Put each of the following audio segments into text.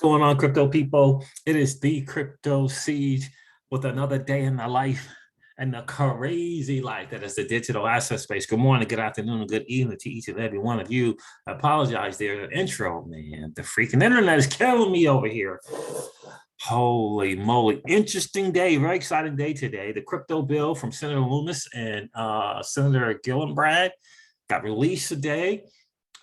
going on, crypto people? It is the Crypto Siege with another day in the life and the crazy life that is the digital asset space. Good morning, good afternoon, and good evening to each and every one of you. I apologize there, the intro, man. The freaking internet is killing me over here. Holy moly. Interesting day, very exciting day today. The crypto bill from Senator Lummis and Senator Gillibrand got released today.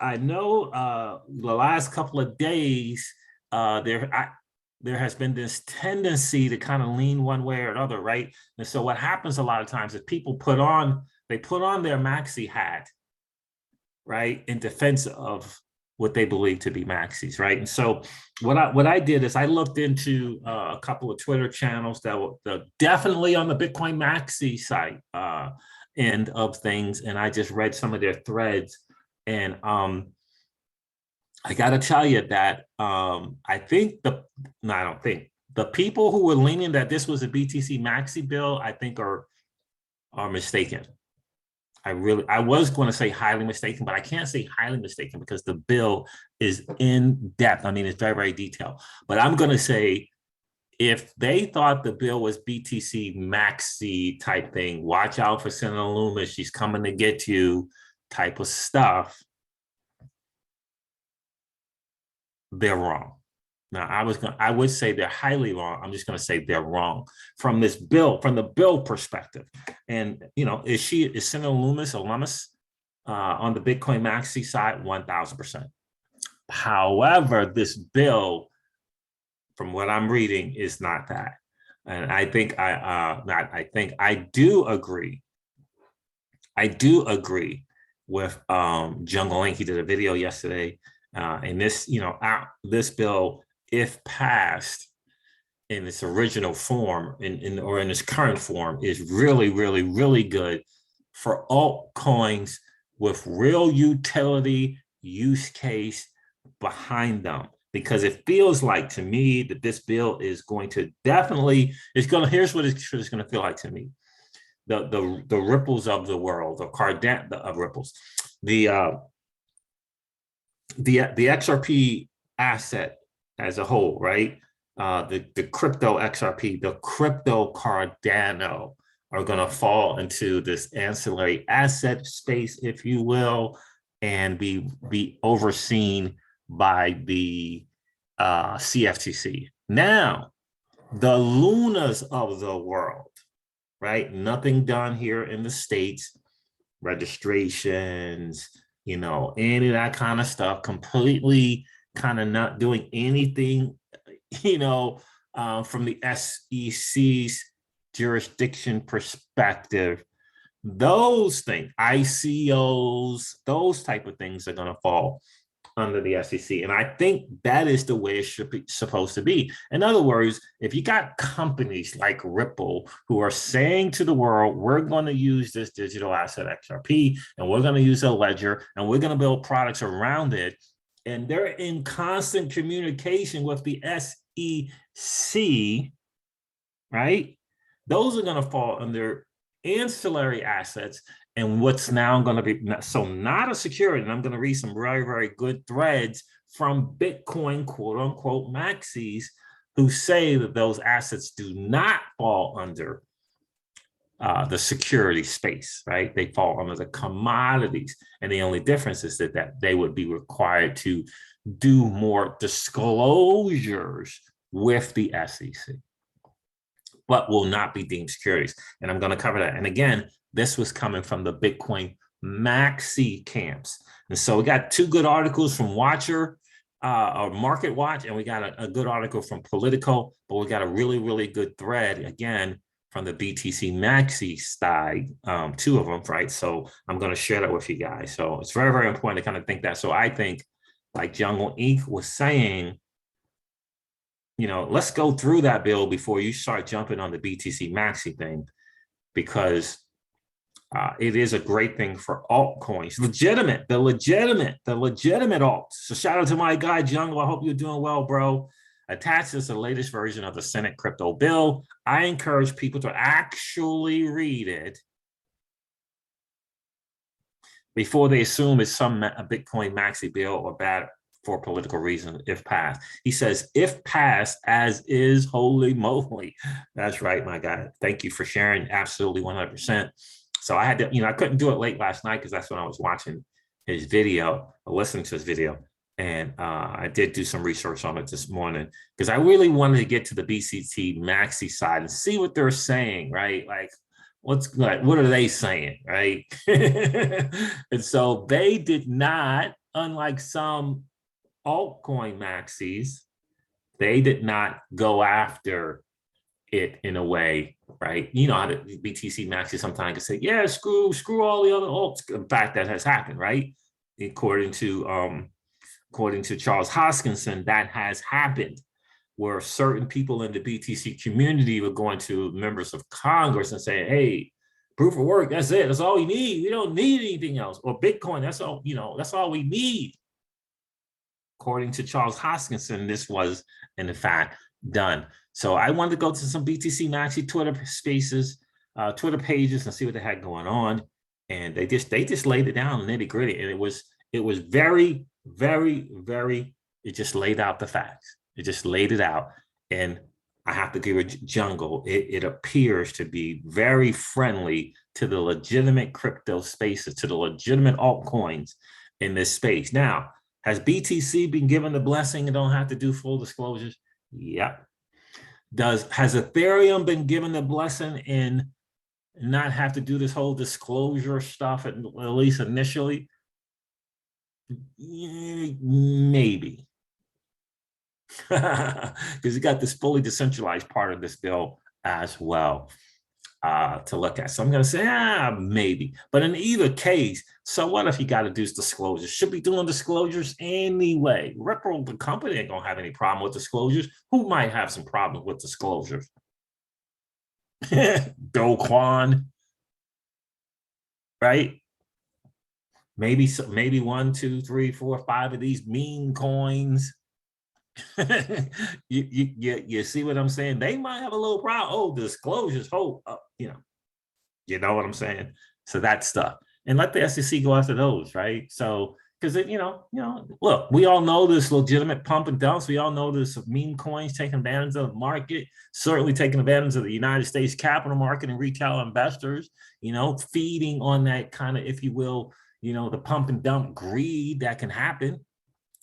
I know the last couple of days, there has been this tendency to kind of lean one way or another, right? And so what happens a lot of times is people put on their maxi hat, right, in defense of what they believe to be maxis, right? And so what I did is I looked into a couple of Twitter channels that were definitely on the Bitcoin maxi site end of things, and I just read some of their threads. And I got to tell you that I think the people who were leaning that this was a BTC maxi bill, I think are mistaken. I was going to say highly mistaken, but I can't say highly mistaken because the bill is in depth. I mean, it's very, very detailed. But I'm going to say if they thought the bill was BTC maxi type thing, watch out for Senator Lummis, she's coming to get you type of stuff, they're wrong. Now, I would say they're highly wrong. I'm just going to say they're wrong from this bill, from the bill perspective. And, you know, is Senator Lummis on the Bitcoin maxi side? 1000%. However, this bill, from what I'm reading, is not that. And I do agree. I do agree with Jungle Inc. He did a video yesterday, and this, this bill, if passed in its original form, or in its current form, is really, really, really good for altcoins with real utility use case behind them. Because it feels like to me that this bill is going to here's what it's going to feel like to me. The ripples of the world, of ripples, the XRP asset as a whole, right? The crypto XRP, the crypto Cardano are going to fall into this ancillary asset space, if you will, and be overseen by the CFTC. Now, the Lunas of the world, right? Nothing done here in the States, registrations, any of that kind of stuff, completely kind of not doing anything, from the SEC's jurisdiction perspective. Those things, ICOs, those type of things are going to fall under the SEC. And I think that is the way it should be supposed to be. In other words, if you got companies like Ripple who are saying to the world, we're going to use this digital asset XRP, and we're going to use a ledger, and we're going to build products around it, and they're in constant communication with the SEC, right? Those are going to fall under ancillary assets. And what's now going to be, not a security, and I'm going to read some very, very good threads from Bitcoin, quote unquote, maxis, who say that those assets do not fall under the security space, right? They fall under the commodities. And the only difference is that they would be required to do more disclosures with the SEC, but will not be deemed securities. And I'm going to cover that. And again, this was coming from the Bitcoin maxi camps. And so we got two good articles from Watcher, or Market Watch, and we got a good article from Politico, but we got a really, really good thread, again, from the BTC maxi side, two of them, right? So I'm going to share that with you guys. So it's very, very important to kind of think that. So I think, like Jungle Inc. was saying, let's go through that bill before you start jumping on the BTC maxi thing, because it is a great thing for altcoins, the legitimate alts. So shout out to my guy, Jungle. I hope you're doing well, bro. Attached is the latest version of the Senate crypto bill. I encourage people to actually read it before they assume it's a Bitcoin maxi bill or bad for political reasons if passed. He says, if passed as is, holy moly. That's right, my guy. Thank you for sharing. Absolutely 100%. So I had to, I couldn't do it late last night because that's when I was watching his video, or listening to his video. And I did do some research on it this morning because I really wanted to get to the BTC Maxi side and see what they're saying, right? Like, what are they saying, right? And so they did not, unlike some altcoin maxis, they did not go after it in a way, right? You know how the BTC maxi sometimes can say, yeah, screw all the other alts. In fact, that has happened, right? According to Charles Hoskinson, that has happened, where certain people in the BTC community were going to members of Congress and saying, hey, proof of work, that's it. That's all we need. We don't need anything else. Or Bitcoin, that's all, that's all we need. According to Charles Hoskinson, this was, in fact, done. So I wanted to go to some BTC Maxi Twitter spaces, Twitter pages, and see what they had going on. And they just laid it down nitty gritty. And it was very, very, very, it just laid out the facts. It just laid it out. And I have to give it Jungle. It appears to be very friendly to the legitimate crypto spaces, to the legitimate altcoins in this space. Now, has BTC been given the blessing and don't have to do full disclosures? Yep. Has Ethereum been given the blessing and not have to do this whole disclosure stuff, at least initially? Maybe. Because you got this fully decentralized part of this bill as well to look at. So I'm going to say, maybe. But in either case, so what if you got to do disclosures? Should be doing disclosures anyway. Ripple, the company, ain't going to have any problem with disclosures. Who might have some problem with disclosures? Do Kwon, right? Maybe 1, 2, 3, 4, 5 of these meme coins. you see what I'm saying? They might have a little problem. Oh, disclosures. You know what I'm saying? So that stuff, and let the SEC go after those, right? So because look, we all know this legitimate pump and dumps. We all know this meme coins taking advantage of the market, certainly taking advantage of the United States capital market and retail investors. Feeding on that kind of, if you will, the pump and dump greed that can happen.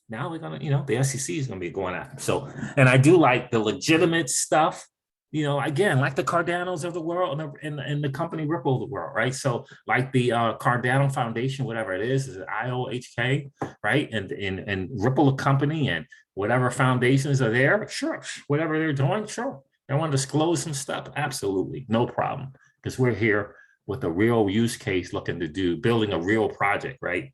Now we're gonna, the SEC is gonna be going after them. So, and I do like the legitimate stuff. Again, like the Cardanos of the world and the company Ripple of the world, right? So, like the Cardano Foundation, whatever it is it IOHK, right? And Ripple company and whatever foundations are there, sure, whatever they're doing, sure. They want to disclose some stuff, absolutely, no problem, because we're here with a real use case looking to building a real project, right?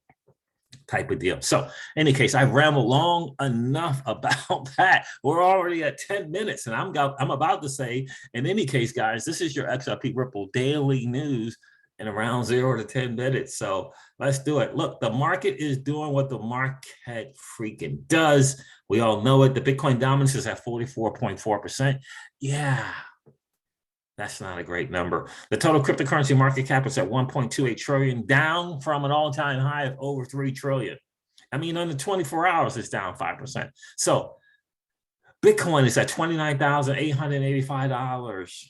Type of deal. So in any case, I've rambled long enough about that. We're already at 10 minutes and I'm about to say, in any case, guys, this is your XRP Ripple daily news in around 0 to 10 minutes. So let's do it. Look, the market is doing what the market freaking does. We all know it. The Bitcoin dominance is at 44.4%. Yeah. That's not a great number. The total cryptocurrency market cap is at 1.28 trillion, down from an all-time high of over 3 trillion. I mean, under 24 hours, it's down 5%. So Bitcoin is at $29,885.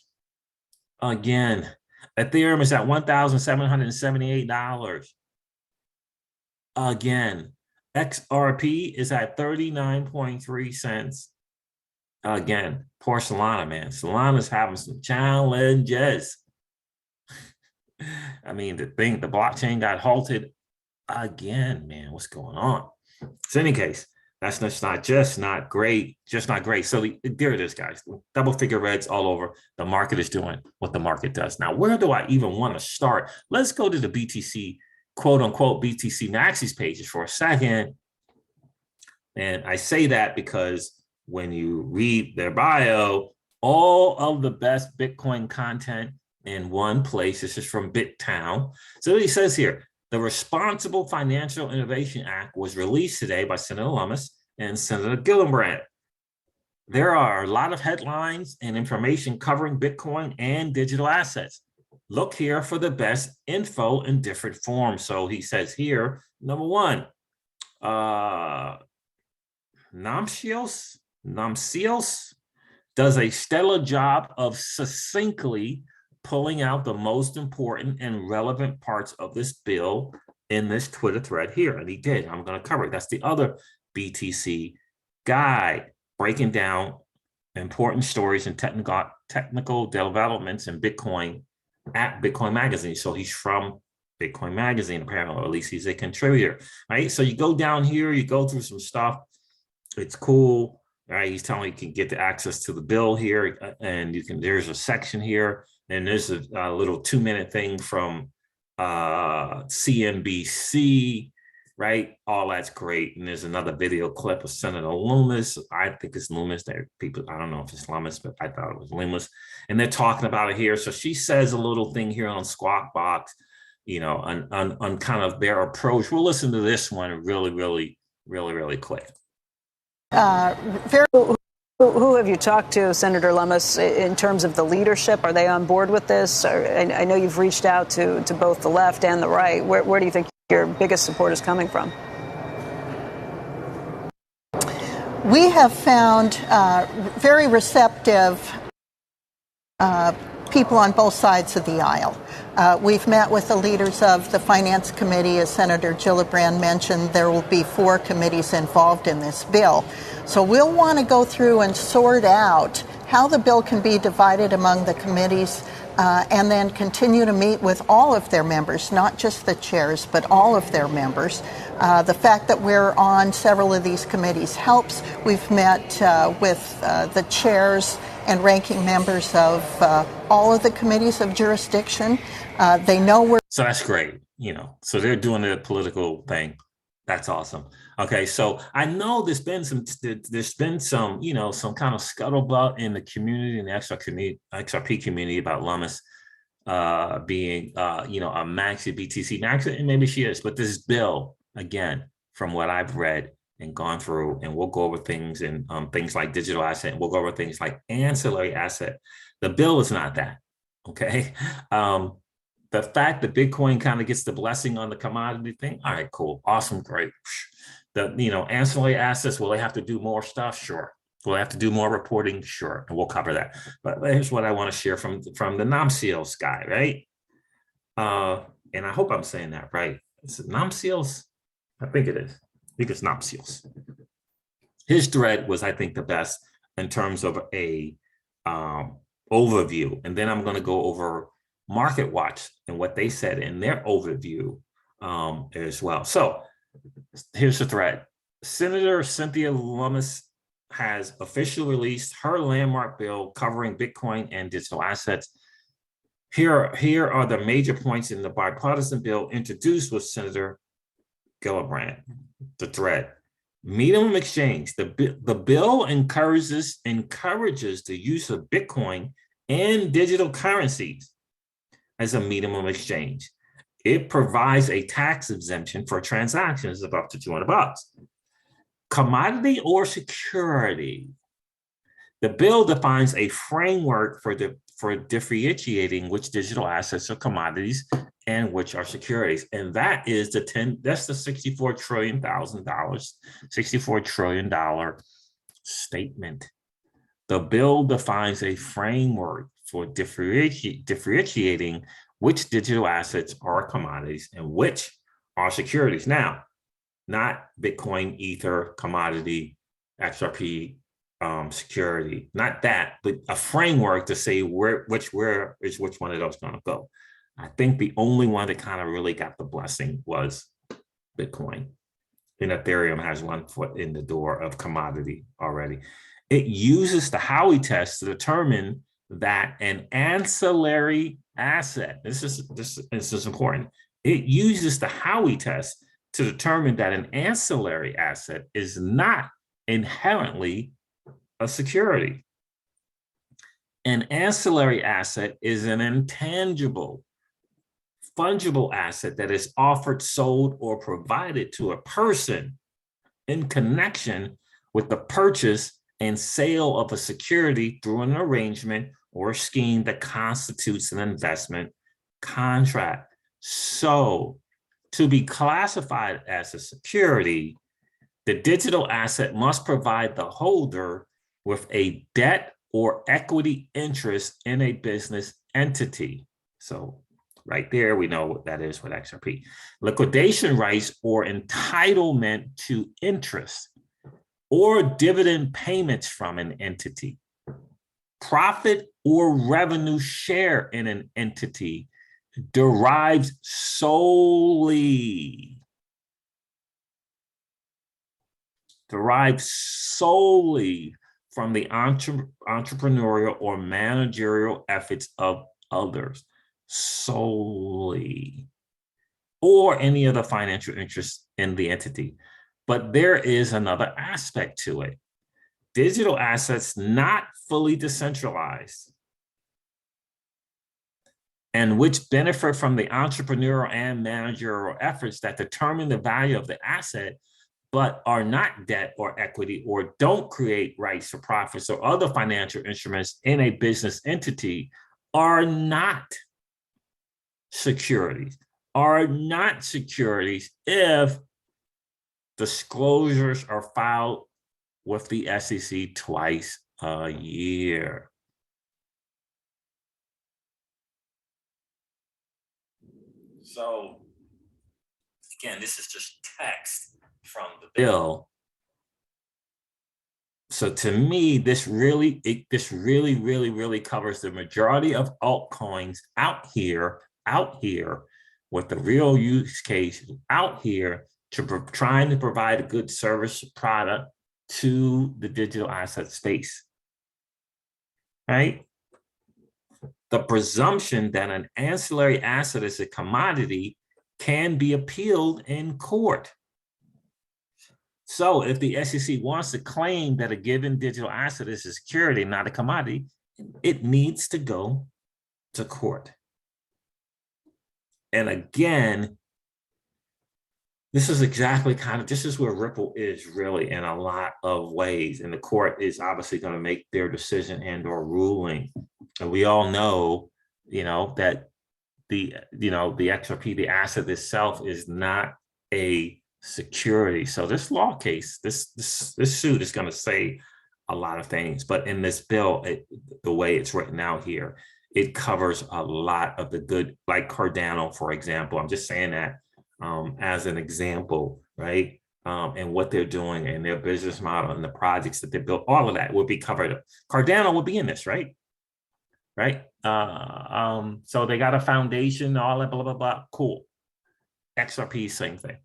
Again, Ethereum is at $1,778. Again, XRP is at 39.3 cents. Again, poor Solana, man. Solana's having some challenges. I mean, the blockchain got halted again, man. What's going on? So in any case, that's just not great. So there it is, guys. Double figure reds all over. The market is doing what the market does. Now, where do I even want to start? Let's go to the BTC, quote unquote, BTC Maxis pages for a second. And I say that because when you read their bio, all of the best Bitcoin content in one place. This is from BitTown. So he says here, the Responsible Financial Innovation Act was released today by Senator Lummis and Senator Gillibrand. There are a lot of headlines and information covering Bitcoin and digital assets. Look here for the best info in different forms. So he says here, number one, Namcios does a stellar job of succinctly pulling out the most important and relevant parts of this bill in this Twitter thread here. And he did. I'm going to cover it. That's the other BTC guide, breaking down important stories and technical developments in Bitcoin at Bitcoin Magazine. So he's from Bitcoin Magazine, apparently, or at least he's a contributor, right? So you go down here, you go through some stuff. It's cool, right? He's telling you can get the access to the bill here, and you can, there's a section here, and there's a little 2-minute thing from CNBC, right? All that's great. And there's another video clip of Senator Lummis. I think it's Lummis. There, people, I don't know if it's Lummis, but I thought it was Lummis. And they're talking about it here. So she says a little thing here on Squawk Box, you know, on kind of their approach. We'll listen to this one really quick. Who have you talked to, Senator Lummis, in terms of the leadership? Are they on board with this? I know you've reached out to both the left and the right. Where do you think your biggest support is coming from? We have found very receptive people on both sides of the aisle. We've met with the leaders of the Finance Committee. As Senator Gillibrand mentioned, there will be 4 committees involved in this bill. So we'll want to go through and sort out how the bill can be divided among the committees, and then continue to meet with all of their members, not just the chairs, but all of their members. The fact that we're on several of these committees helps. We've met with the chairs and ranking members of all of the committees of jurisdiction. They know we're... So that's great, you know, so they're doing the political thing. That's awesome. Okay, so I know there's been some, you know, some kind of scuttlebutt in the community, in the XRP community about Lummis being, you know, a maxi BTC maxi, and maybe she is, but this bill, again, from what I've read and gone through, and we'll go over things and things like digital asset, and we'll go over things like ancillary asset. The bill is not that, okay? The fact that Bitcoin kind of gets the blessing on the commodity thing, all right, cool, awesome, great. The, you know, ancillary assets, will they have to do more stuff? Sure. Will they have to do more reporting? Sure, and we'll cover that. But here's what I want to share from the Namcios guy, right? And I hope I'm saying that right. Is it Namcios? I think it is. I think it's Namcios. His thread was, I think, the best in terms of a overview, and then I'm going to go over Market Watch and what they said in their overview as well. So here's the thread. Senator Cynthia Lummis has officially released her landmark bill covering Bitcoin and digital assets. Here are the major points in the bipartisan bill introduced with Senator Gillibrand. The thread. Minimum exchange. The bill encourages the use of Bitcoin and digital currencies as a minimum exchange. It provides a tax exemption for transactions of up to $200. Commodity or security. The bill defines a framework for differentiating which digital assets are commodities and which are securities. And that is that's the $64 trillion statement. The bill defines a framework for differentiating which digital assets are commodities and which are securities. Now, not Bitcoin, Ether, commodity, XRP, security, not that, but a framework to say which one of those going to go. I think the only one that kind of really got the blessing was Bitcoin. And Ethereum has one foot in the door of commodity already. It uses the Howey test to determine that an ancillary asset, this is important. It uses the Howey test to determine that an ancillary asset is not inherently a security. An ancillary asset is an intangible, fungible asset that is offered, sold, or provided to a person in connection with the purchase and sale of a security through an arrangement or scheme that constitutes an investment contract. So, to be classified as a security, The digital asset must provide the holder with a debt or equity interest in a business entity. So right there, we know what that is with XRP. Liquidation rights or entitlement to interest or dividend payments from an entity. Profit or revenue share in an entity derives solely from the entrepreneurial or managerial efforts of others, solely, or any other financial interest in the entity. But there is another aspect to it. Digital assets not fully decentralized and which benefit from the entrepreneurial and managerial efforts that determine the value of the asset, but are not debt or equity or don't create rights or profits or other financial instruments in a business entity are not securities, if disclosures are filed with the SEC twice a year. So again, this is just text from the bill. So to me, this really covers the majority of altcoins out here with the real use case out here to trying to provide a good service product to the digital asset space, right? The presumption that an ancillary asset is a commodity can be appealed in court. So if the SEC wants to claim that a given digital asset is a security, not a commodity, it needs to go to court. And again, this is exactly this is where Ripple is really in a lot of ways. And the court is obviously going to make their decision and or ruling. And we all know, that the XRP, the asset itself is not a security. So this law case, this suit is going to say a lot of things. But in this bill, the way it's written out here, it covers a lot of the good, like Cardano, for example. I'm just saying that as an example, right? And what they're doing and their business model and the projects that they built, all of that will be covered. Cardano will be in this, right? Right? So they got a foundation, all that, blah, blah, blah. Cool. XRP, same thing.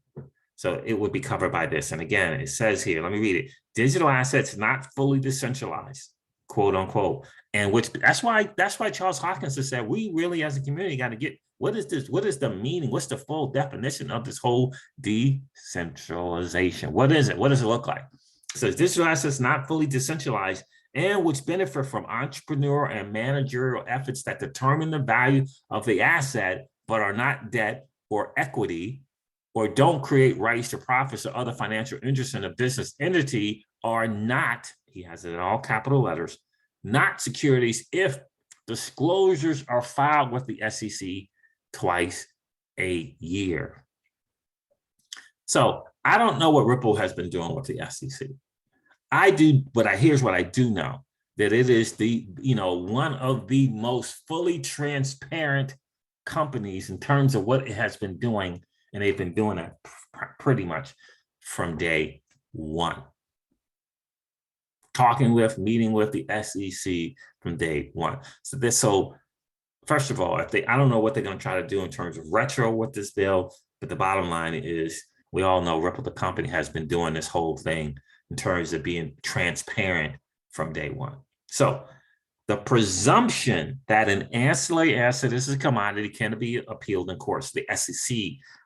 So it would be covered by this. And again, it says here, let me read it. Digital assets not fully decentralized, quote unquote. And that's why Charles Hawkins has said, we really as a community got to get, what is this? What is the meaning? What's the full definition of this whole decentralization? What is it? What does it look like? It says digital assets not fully decentralized and which benefit from entrepreneurial and managerial efforts that determine the value of the asset, but are not debt or equity, or don't create rights to profits or other financial interests in a business entity are not, he has it in all capital letters, not securities if disclosures are filed with the SEC twice a year. So I don't know what Ripple has been doing with the SEC. I do, but here's what I do know, that it is the, one of the most fully transparent companies in terms of what it has been doing. And they've been doing that pretty much from day one. Meeting with the SEC from day one. So first of all, I don't know what they're going to try to do in terms of retro with this bill, but the bottom line is we all know Ripple, the company, has been doing this whole thing in terms of being transparent from day one. So the presumption that an ancillary asset is a commodity can be appealed in courts. The SEC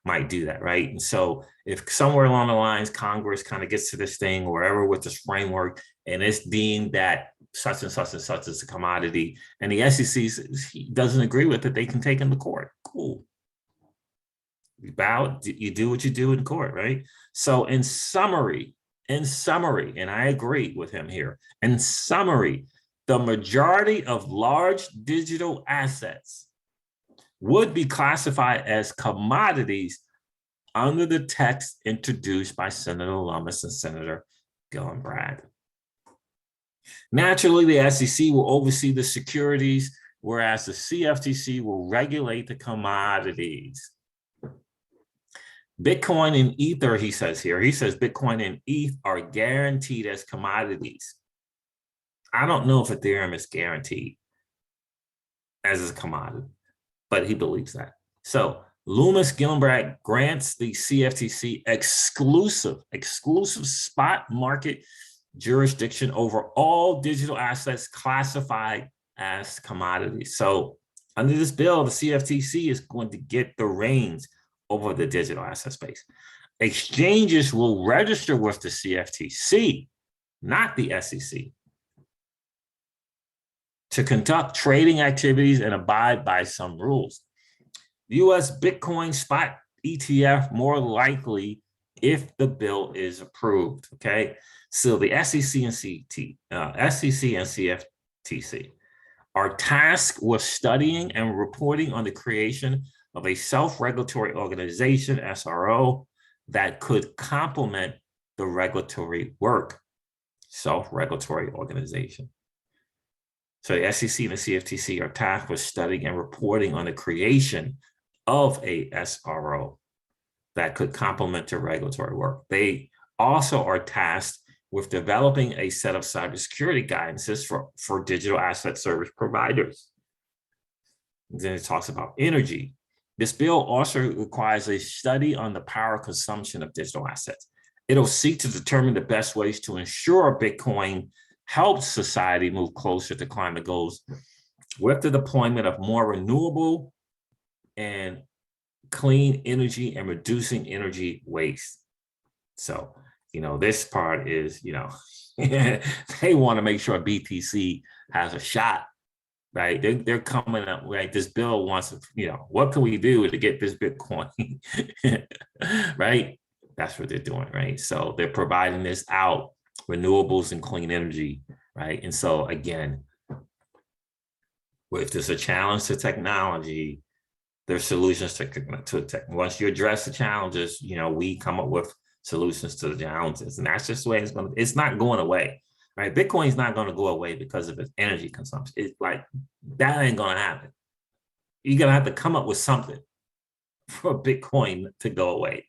might do that, right? And so if somewhere along the lines, Congress kind of gets to this thing or wherever with this framework, and it's deemed that such and such and such is a commodity, and the SEC doesn't agree with it, they can take them to court. Cool. You bow, you do what you do in court, right? So in summary, and I agree with him here, in summary, the majority of large digital assets would be classified as commodities under the text introduced by Senator Lummis and Senator Gillibrand. Naturally, the SEC will oversee the securities, whereas the CFTC will regulate the commodities. Bitcoin and Ether, he says here, he says Bitcoin and ETH are guaranteed as commodities. I don't know if Ethereum is guaranteed as a commodity, but he believes that. So Lummis Gillibrand grants the CFTC exclusive spot market jurisdiction over all digital assets classified as commodities. So under this bill, the CFTC is going to get the reins over the digital asset space. Exchanges will register with the CFTC, not the SEC, to conduct trading activities and abide by some rules. The US Bitcoin spot ETF more likely if the bill is approved, okay? So the SEC and CFTC are tasked with studying and reporting on the creation of a self-regulatory organization, SRO, that could complement the regulatory work, self-regulatory organization. So the SEC and the CFTC are tasked with studying and reporting on the creation of a SRO that could complement the regulatory work. They also are tasked with developing a set of cybersecurity guidances for digital asset service providers. And then it talks about energy. This bill also requires a study on the power consumption of digital assets. It'll seek to determine the best ways to ensure Bitcoin helps society move closer to climate goals with the deployment of more renewable and clean energy and reducing energy waste. So, this part is, they want to make sure BTC has a shot, right? They're coming up, right? This bill wants, what can we do to get this Bitcoin, right? That's what they're doing, right? So they're providing this out, renewables and clean energy, right? And so again, if there's a challenge to technology, there's solutions to tech. Once you address the challenges, we come up with solutions to the challenges, and that's just the way it's not going away, right? Bitcoin's not going to go away because of its energy consumption. It's like, that ain't going to happen. You're going to have to come up with something for Bitcoin to go away.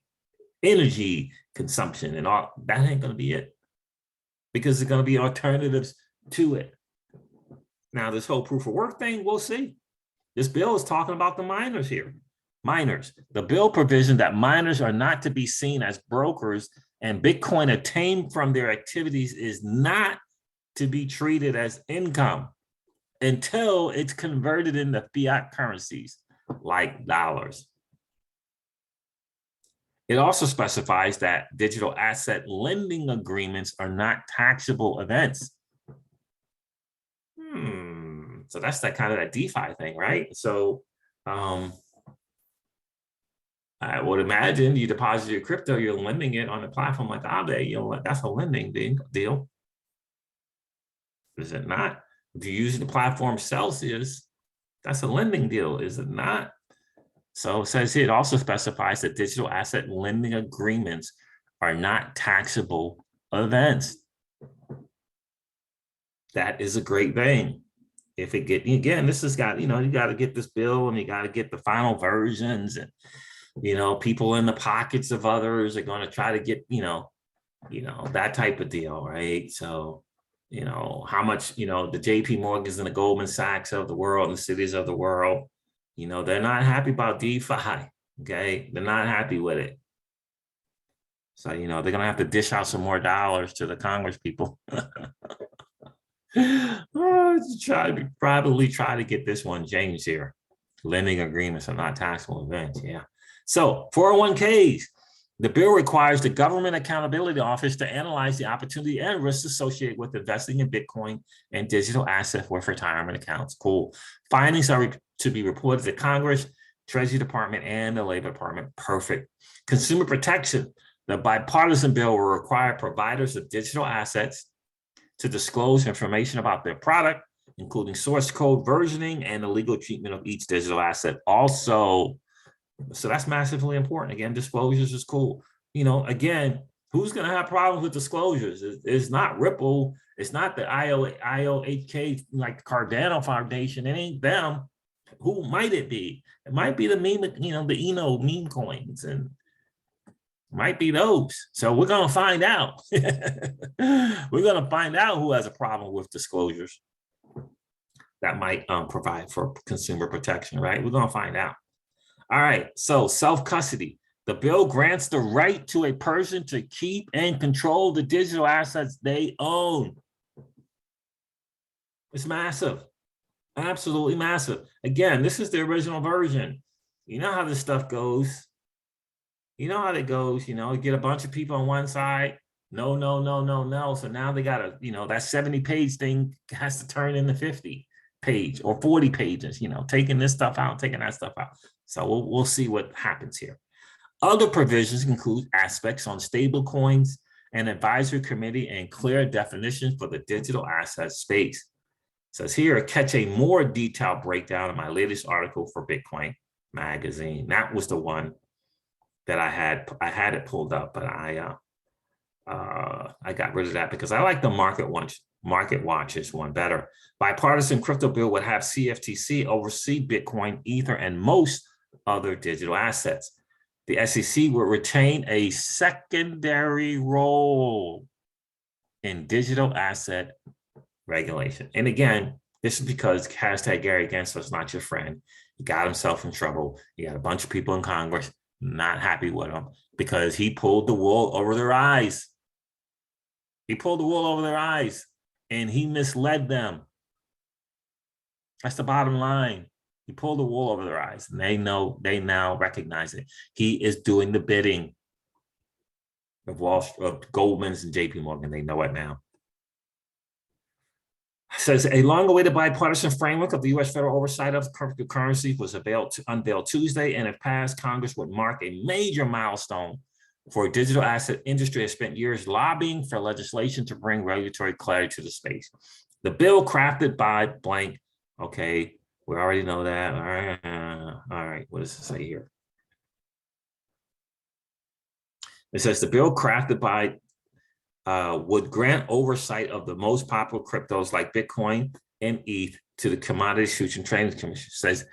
Energy consumption and all, that ain't going to be it, because there's going to be alternatives to it. Now, this whole proof of work thing, we'll see. This bill is talking about the miners here. Miners. The bill provision that miners are not to be seen as brokers and Bitcoin obtained from their activities is not to be treated as income until it's converted into fiat currencies like dollars. It also specifies that digital asset lending agreements are not taxable events. So that's that kind of that DeFi thing, right? So I would imagine you deposit your crypto, you're lending it on a platform like Aave, that's a lending deal. Is it not? If you're using the platform Celsius, that's a lending deal, is it not? So it says here, it also specifies that digital asset lending agreements are not taxable events. That is a great thing. If it again, this has got, you got to get this bill and you got to get the final versions, and, people in the pockets of others are going to try to get, that type of deal, right? So, how much, the JP Morgans and the Goldman Sachs of the world and the cities of the world, they're not happy about DeFi, okay? They're not happy with it. So, they're going to have to dish out some more dollars to the Congress people. Probably try to get this one changed here. Lending agreements are not taxable events, yeah. So 401ks, the bill requires the Government Accountability Office to analyze the opportunity and risks associated with investing in Bitcoin and digital assets with retirement accounts. Cool. Findings are to be reported to Congress, Treasury Department, and the Labor Department. Perfect. Consumer protection. The bipartisan bill will require providers of digital assets to disclose information about their product, including source code versioning and the legal treatment of each digital asset. Also, So that's massively important. Again, disclosures is cool. You know, again, who's going to have problems with disclosures? It's not Ripple. It's not the IOHK, like the Cardano Foundation. It ain't them. Who might it be? It might be the meme, you know, the meme coins, and might be those. So we're going to find out. We're going to find out who has a problem with disclosures that might provide for consumer protection, right? We're going to find out. All right, so self-custody. The bill grants the right to a person to keep and control the digital assets they own. It's massive, absolutely massive. Again, this is the original version. You know how this stuff goes. You know how it goes, you know, you get a bunch of people on one side. No, no, no, no, no. So now they got to, you know, that 70-page thing has to turn into 50-page or 40 pages, you know, taking this stuff out, taking that stuff out. So we'll see what happens here. Other provisions include aspects on stable coins, an advisory committee, and clear definitions for the digital asset space. It says here, catch a more detailed breakdown in my latest article for Bitcoin Magazine. That was the one that I had it pulled up, but I got rid of that because I like the Market Watchers one better. Bipartisan crypto bill would have CFTC oversee Bitcoin, Ether, and most other digital assets. The SEC will retain a secondary role in digital asset regulation. And again, this is because hashtag Gary Gensler is not your friend. He got himself in trouble. He got a bunch of people in Congress not happy with him because he pulled the wool over their eyes. He pulled the wool over their eyes and he misled them. That's the bottom line. He pulled the wool over their eyes, and they now recognize it. He is doing the bidding of Goldman's and JP Morgan. They know it now. It says a long-awaited bipartisan framework of the U.S. federal oversight of cryptocurrency was unveiled Tuesday, and if passed, Congress would mark a major milestone for a digital asset industry has spent years lobbying for legislation to bring regulatory clarity to the space. The bill crafted by blank, okay, we already know that. All right, what does it say here? It says the bill crafted by would grant oversight of the most popular cryptos like Bitcoin and ETH to the Commodities Futures and Trading Commission. It says,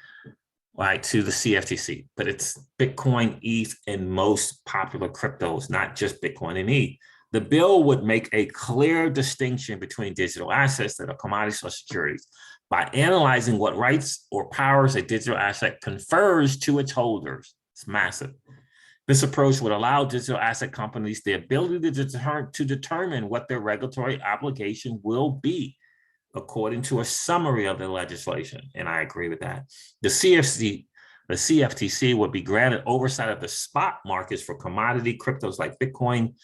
right, to the CFTC, but it's Bitcoin, ETH, and most popular cryptos, not just Bitcoin and ETH. The bill would make a clear distinction between digital assets that are commodities or securities by analyzing what rights or powers a digital asset confers to its holders. It's massive. This approach would allow digital asset companies the ability to determine what their regulatory obligation will be, according to a summary of the legislation. And I agree with that. The CFTC would be granted oversight of the spot markets for commodity cryptos like Bitcoin,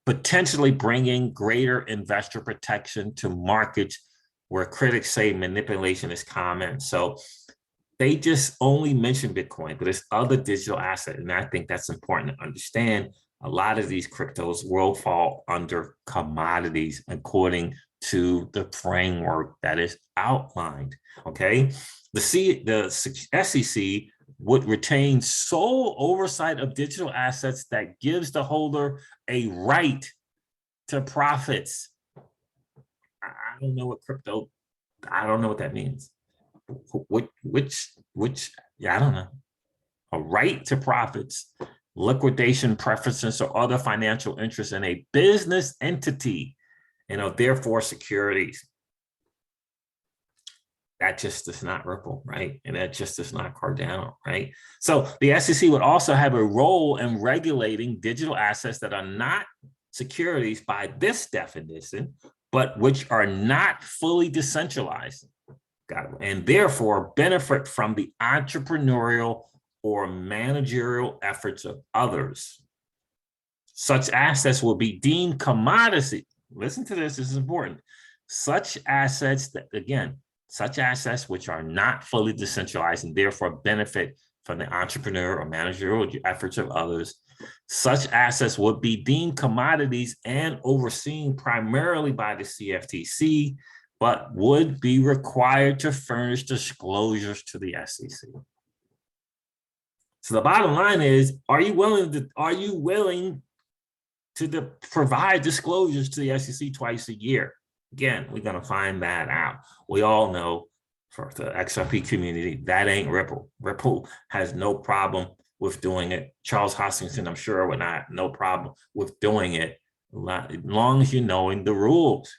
potentially bringing greater investor protection to markets where critics say manipulation is common. So they just only mention Bitcoin, but it's other digital assets. And I think that's important to understand. A lot of these cryptos will fall under commodities according to the framework that is outlined, okay? The SEC would retain sole oversight of digital assets that gives the holder a right to profits. I don't know what that means. Yeah, I don't know. A right to profits, liquidation preferences, or other financial interests in a business entity, and are therefore securities. That just is not Ripple, right? And that just is not Cardano, right? So the SEC would also have a role in regulating digital assets that are not securities by this definition, but which are not fully decentralized. And therefore benefit from the entrepreneurial or managerial efforts of others. Such assets will be deemed commodity. Listen to this is important. Such assets which are not fully decentralized and therefore benefit from the entrepreneur or managerial efforts of others. Such assets would be deemed commodities and overseen primarily by the CFTC, but would be required to furnish disclosures to the SEC. So the bottom line is, are you willing to provide disclosures to the SEC twice a year? Again, we're going to find that out. We all know, for the XRP community, that ain't Ripple. Ripple has no problem with doing it. Charles Hoskinson, I'm sure, would not, no problem with doing it, as long as you're knowing the rules.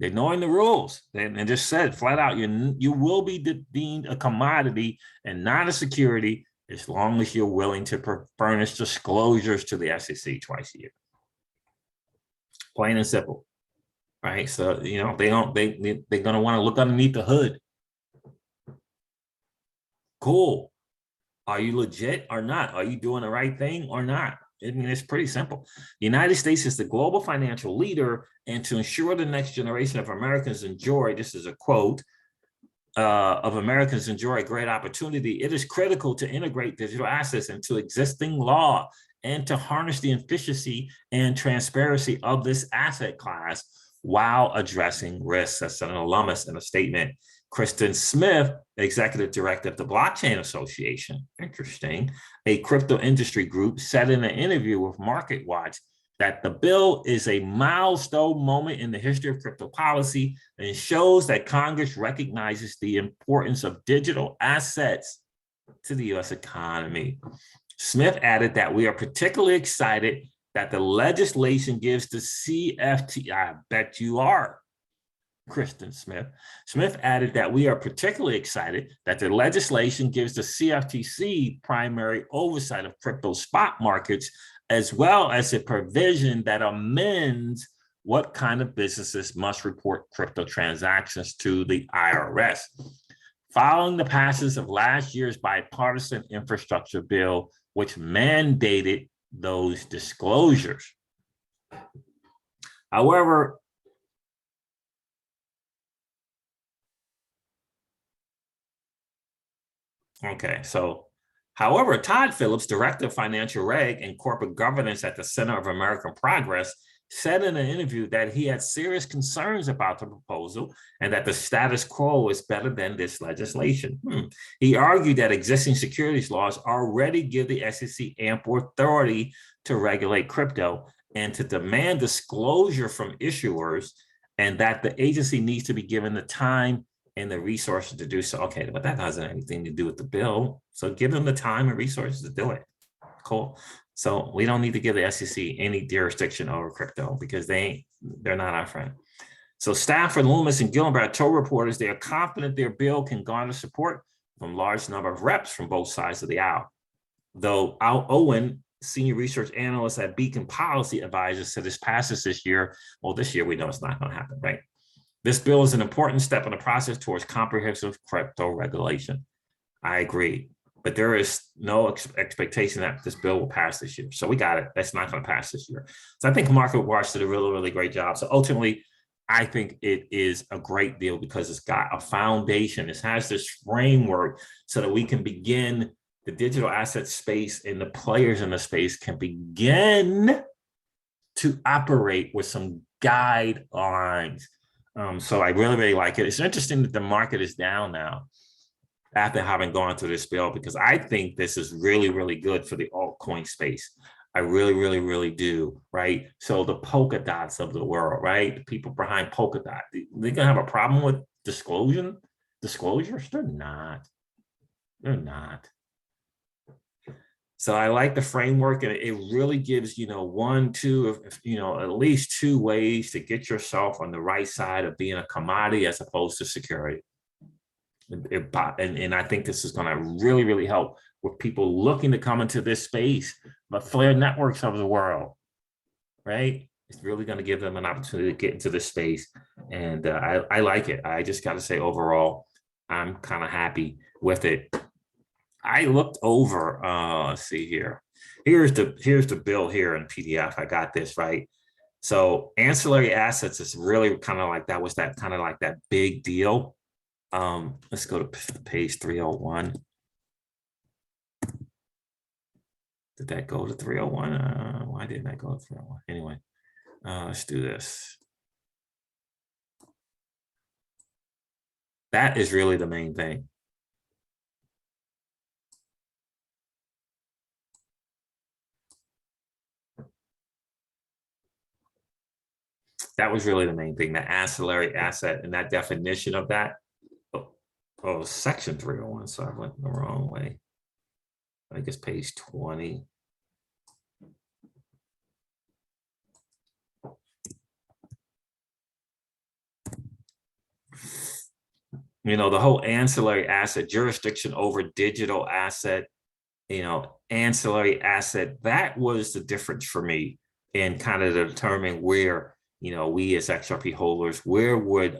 They're knowing the rules, and just said flat out, you will be deemed a commodity and not a security as long as you're willing to furnish disclosures to the SEC twice a year. Plain and simple, right? So they're gonna want to look underneath the hood. Cool. Are you legit or not? Are you doing the right thing or not? I mean, it's pretty simple. The United States is the global financial leader, and to ensure the next generation of Americans enjoy, this is a quote, of Americans enjoy a great opportunity, it is critical to integrate digital assets into existing law and to harness the efficiency and transparency of this asset class while addressing risks, said Senator Lummis in a statement. Kristen Smith, executive director of the Blockchain Association, interesting, a crypto industry group, said in an interview with MarketWatch that the bill is a milestone moment in the history of crypto policy and shows that Congress recognizes the importance of digital assets to the U.S. economy. Smith added that we are particularly excited that the legislation gives the CFT, I bet you are, Kristen Smith. Smith added that we are particularly excited that the legislation gives the CFTC primary oversight of crypto spot markets, as well as a provision that amends what kind of businesses must report crypto transactions to the IRS. Following the passage of last year's bipartisan infrastructure bill, which mandated those disclosures. However, however, Todd Phillips, Director of Financial Reg and Corporate Governance at the Center of American Progress, said in an interview that he had serious concerns about the proposal and that the status quo is better than this legislation. He argued that existing securities laws already give the SEC ample authority to regulate crypto and to demand disclosure from issuers, and that the agency needs to be given the time and the resources to do so. Okay, but that doesn't have anything to do with the bill. So give them the time and resources to do it. Cool. So we don't need to give the SEC any jurisdiction over crypto because they're not our friend. So staff for Lummis and Gillibrand told reporters they are confident their bill can garner support from a large number of reps from both sides of the aisle. Though Al Owen, senior research analyst at Beacon Policy Advisors, said this passes this year. Well, this year we know it's not going to happen, right? This bill is an important step in the process towards comprehensive crypto regulation. I agree, but there is no expectation that this bill will pass this year. So we got it. That's not going to pass this year. So I think MarketWatch did a really, really great job. So ultimately, I think it is a great deal because it's got a foundation. It has this framework so that we can begin the digital asset space and the players in the space can begin to operate with some guidelines. So I really, really like it. It's interesting that the market is down now after having gone through this bill, because I think this is really, really good for the altcoin space. I really, really, really do, right? So the polka dots of the world, right? The people behind polka dot, they're gonna have a problem with disclosures? They're not. They're not. So I like the framework, and it really gives, one, two, at least two ways to get yourself on the right side of being a commodity as opposed to security. And I think this is going to really, really help with people looking to come into this space, but Flare networks of the world, right? It's really going to give them an opportunity to get into this space. And I like it. I just got to say, overall, I'm kind of happy with it. I looked over, let's see here. Here's the bill here in PDF. I got this, right? So ancillary assets is really kind of like that big deal. Let's go to page 301. Did that go to 301? Why didn't that go to 301? Anyway, let's do this. That is really the main thing. That was really the main thing, the ancillary asset and that definition of that. Oh, section 301, so I went the wrong way. I think it's page 20. You know, the whole ancillary asset, jurisdiction over digital asset, you know, ancillary asset, that was the difference for me in kind of determining where, you know, we as XRP holders, where would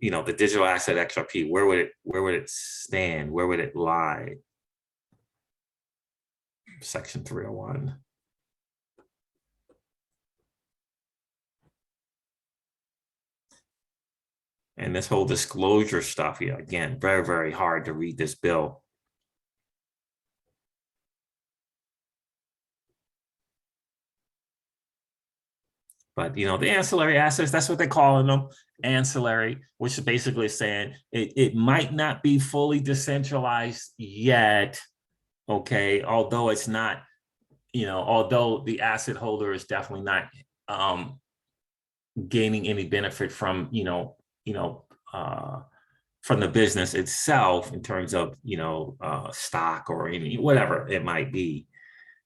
you know, the digital asset XRP, where would it stand? Where would it lie? Section 301. And this whole disclosure stuff here, again, very, very hard to read this bill. But, you know, the ancillary assets, that's what they're calling them, ancillary, which is basically saying it might not be fully decentralized yet, okay, although it's not, you know, although the asset holder is definitely not gaining any benefit from, from the business itself in terms of, stock or any, whatever it might be.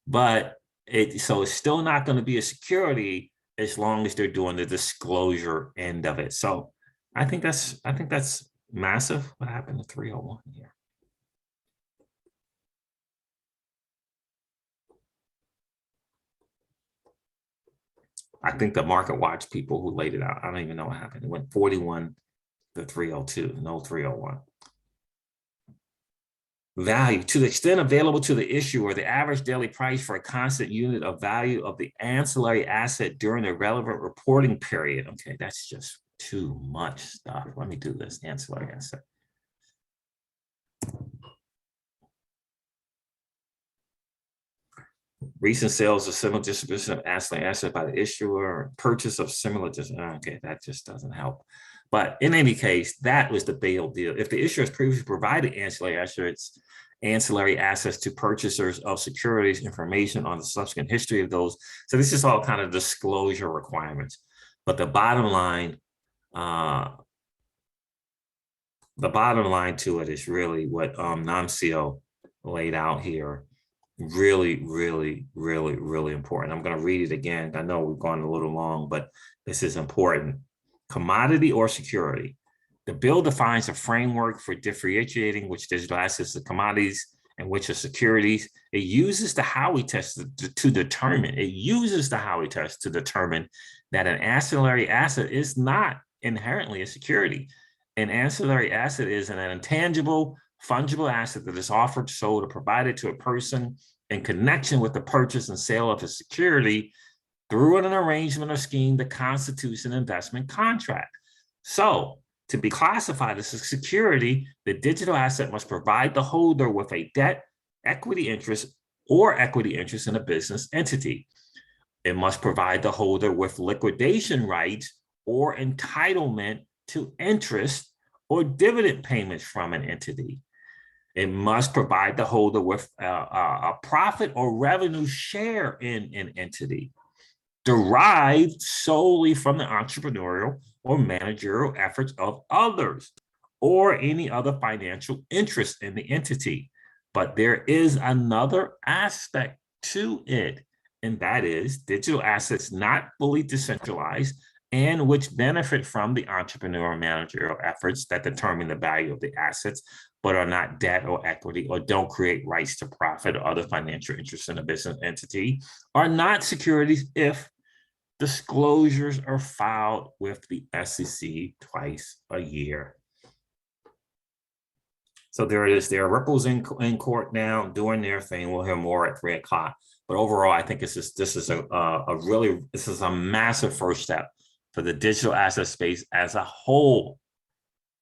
But so it's still not going to be a security as long as they're doing the disclosure end of it. So I think that's massive. What happened to 301 here? I think the market watch people who laid it out, I don't even know what happened. It went 41 to 302, no 301. Value, to the extent available to the issuer, the average daily price for a constant unit of value of the ancillary asset during the relevant reporting period. Okay, that's just too much stuff. Let me do this, ancillary asset. Recent sales of similar distribution of ancillary asset by the issuer, or purchase of similar, okay, that just doesn't help. But in any case, that was the bail deal. If the issuer has previously provided ancillary assets to purchasers of securities, information on the subsequent history of those. So this is all kind of disclosure requirements. But the bottom line to it is really what Namcio laid out here. Really, really, really, really important. I'm going to read it again. I know we've gone a little long, but this is important. Commodity or security. The bill defines a framework for differentiating which digital assets are commodities and which are securities. It uses the Howey test to determine. It uses the Howey test to determine that an ancillary asset is not inherently a security. An ancillary asset is an intangible, fungible asset that is offered, sold, or provided to a person in connection with the purchase and sale of a security through an arrangement or scheme that constitutes an investment contract. So, to be classified as a security, the digital asset must provide the holder with a debt, equity interest, or equity interest in a business entity. It must provide the holder with liquidation rights or entitlement to interest or dividend payments from an entity. It must provide the holder with a profit or revenue share in an entity derived solely from the entrepreneurial or managerial efforts of others or any other financial interest in the entity. But there is another aspect to it, and that is digital assets not fully decentralized and which benefit from the entrepreneurial managerial efforts that determine the value of the assets, but are not debt or equity or don't create rights to profit or other financial interests in a business entity, are not securities if disclosures are filed with the SEC twice a year. So there it is. There are ripples in court now doing their thing. We'll hear more at 3 o'clock. But overall, I think this is a massive first step for the digital asset space as a whole,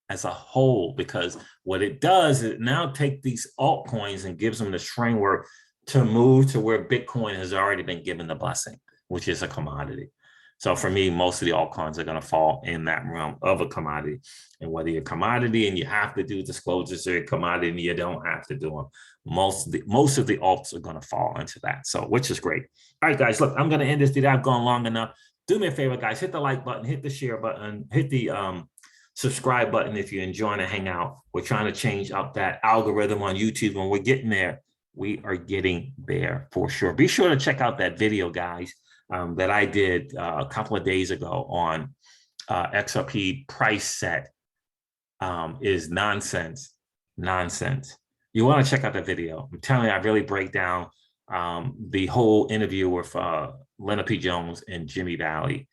because what it does is it now take these altcoins and gives them this framework to move to where Bitcoin has already been given the blessing, which is a commodity. So for me, most of the altcoins are going to fall in that realm of a commodity. And whether you're a commodity and you have to do disclosures, or a commodity and you don't have to do them, most of the alts are going to fall into that. So, which is great. All right, guys, look, I'm going to end this video. I've gone long enough. Do me a favor, guys, hit the like button, hit the share button, hit the subscribe button if you're enjoying the hangout. We're trying to change up that algorithm on YouTube, and we're getting there. We are getting there for sure. Be sure to check out that video, guys, that I did a couple of days ago on XRP price set is nonsense. You want to check out the video. I'm telling you, I really break down the whole interview with Leonard P. Jones and Jimmy Valley.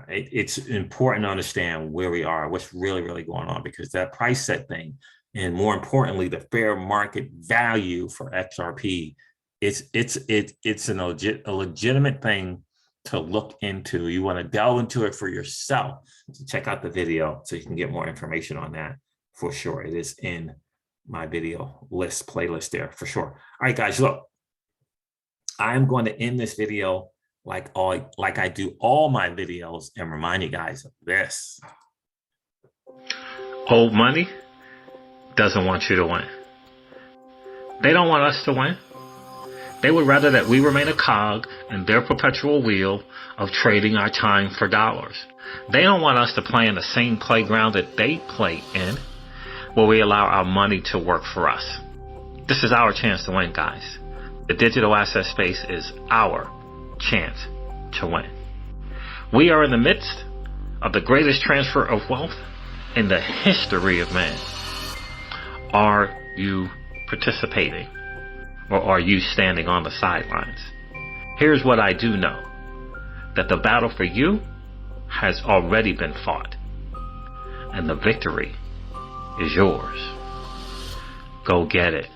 It's important to understand where we are, what's really, really going on, because that price set thing, and more importantly, the fair market value for XRP, it's a legitimate thing to look into. You want to delve into it for yourself. So check out the video so you can get more information on that for sure. It is in my video playlist there for sure. All right, guys, look, I'm going to end this video like I do all my videos and remind you guys of this. Old money doesn't want you to win. They don't want us to win. They would rather that we remain a cog in their perpetual wheel of trading our time for dollars. They don't want us to play in the same playground that they play in, where we allow our money to work for us. This is our chance to win, guys. The digital asset space is our chance to win. We are in the midst of the greatest transfer of wealth in the history of man. Are you participating, or are you standing on the sidelines? Here's what I do know, that the battle for you has already been fought, and the victory is yours. Go get it.